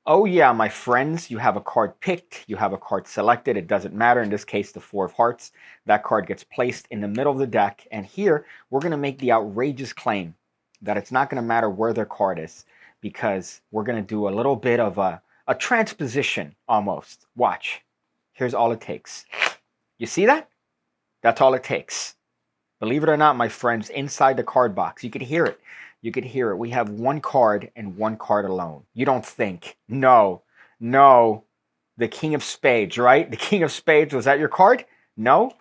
Oh yeah, my friends, you have a card picked, you have a card selected, it doesn't matter. In this case, the Four of Hearts. That card gets placed in the middle of the deck, and here we're going to make the outrageous claim that it's not going to matter where their card is, because we're going to do a little bit of a transposition almost. Watch. Here's all it takes. You see that? That's all it takes. Believe it or not, my friends, inside the card box, you could hear it. You could hear it. We have one card and one card alone. You don't think. No. No. The King of Spades, right? The King of Spades, was that your card? No?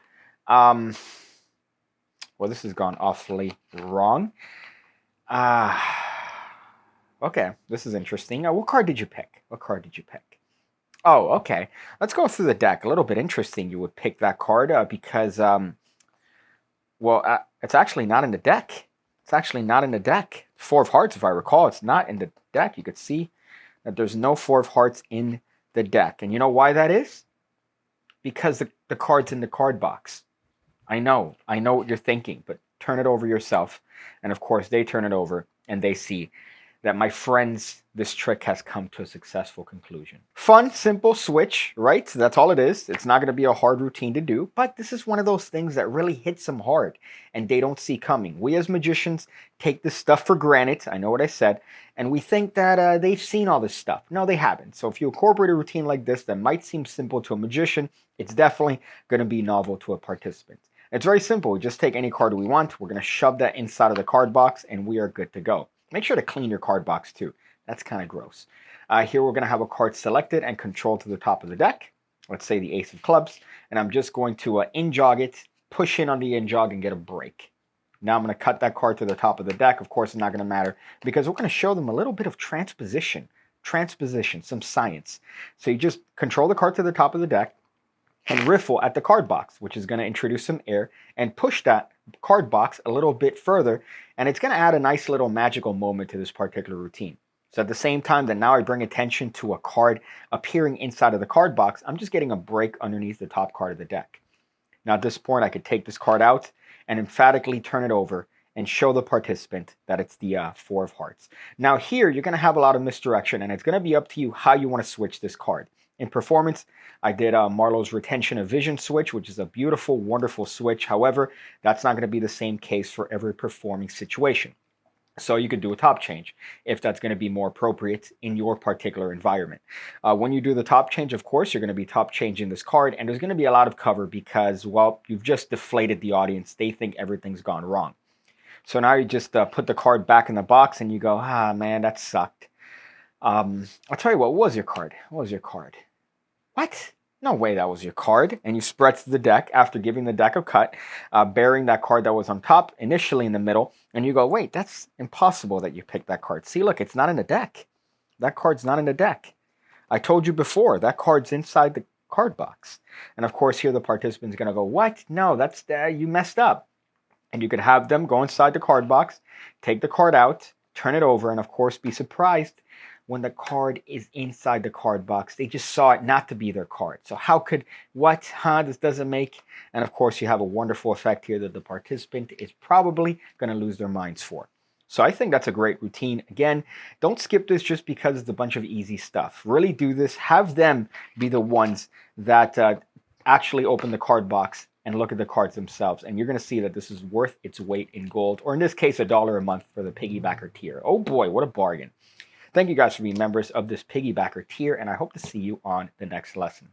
Well, this has gone awfully wrong. Okay, this is interesting. What card did you pick? What card did you pick? Oh, okay. Let's go through the deck. A little bit interesting you would pick that card because, it's actually not in the deck. It's actually not in the deck. Four of Hearts, if I recall, it's not in the deck. You could see that there's no Four of Hearts in the deck. And you know why that is? Because the card's in the card box. I know what you're thinking, but turn it over yourself. And of course, they turn it over and they see that, my friends, this trick has come to a successful conclusion. Fun, simple switch, right? So that's all it is. It's not going to be a hard routine to do, but this is one of those things that really hits them hard and they don't see coming. We as magicians take this stuff for granted. I know what I said. And we think that they've seen all this stuff. No, they haven't. So if you incorporate a routine like this that might seem simple to a magician, it's definitely going to be novel to a participant. It's very simple. We just take any card we want. We're going to shove that inside of the card box and we are good to go. Make sure to clean your card box too. That's kind of gross. Here we're going to have a card selected and controlled to the top of the deck. Let's say the Ace of Clubs. And I'm just going to in-jog it, push in on the in-jog and get a break. Now I'm going to cut that card to the top of the deck. Of course, it's not going to matter because we're going to show them a little bit of transposition, some science. So you just control the card to the top of the deck and riffle at the card box, which is going to introduce some air and push that card box a little bit further, and it's going to add a nice little magical moment to this particular routine. So at the same time that now I bring attention to a card appearing inside of the card box, I'm just getting a break underneath the top card of the deck. Now at this point, I could take this card out and emphatically turn it over and show the participant that it's the Four of Hearts. Now here, you're going to have a lot of misdirection, and it's going to be up to you how you want to switch this card. In performance, I did Marlowe's Retention of Vision switch, which is a beautiful, wonderful switch. However, that's not going to be the same case for every performing situation. So you could do a top change if that's going to be more appropriate in your particular environment. When you do the top change, of course, you're going to be top changing this card, and there's going to be a lot of cover because, well, you've just deflated the audience. They think everything's gone wrong. So now you just put the card back in the box and you go, man, that sucked. I'll tell you what was your card? What was your card? What? No way that was your card. And you spread to the deck after giving the deck a cut, bearing that card that was on top, initially in the middle, and you go, wait, that's impossible that you picked that card. See, look, it's not in the deck. That card's not in the deck. I told you before, that card's inside the card box. And of course, here the participant's going to go, what? No, that's you messed up. And you could have them go inside the card box, take the card out, turn it over, and of course, be surprised when the card is inside the card box. They just saw it not to be their card. So how could, this doesn't make, and of course you have a wonderful effect here that the participant is probably going to lose their minds for. So I think that's a great routine. Again, don't skip this just because it's a bunch of easy stuff. Really do this. Have them be the ones that actually open the card box and look at the cards themselves. And you're going to see that this is worth its weight in gold, or in this case, $1 a month for the piggybacker tier. Oh boy, what a bargain. Thank you guys for being members of this piggybacker tier, and I hope to see you on the next lesson.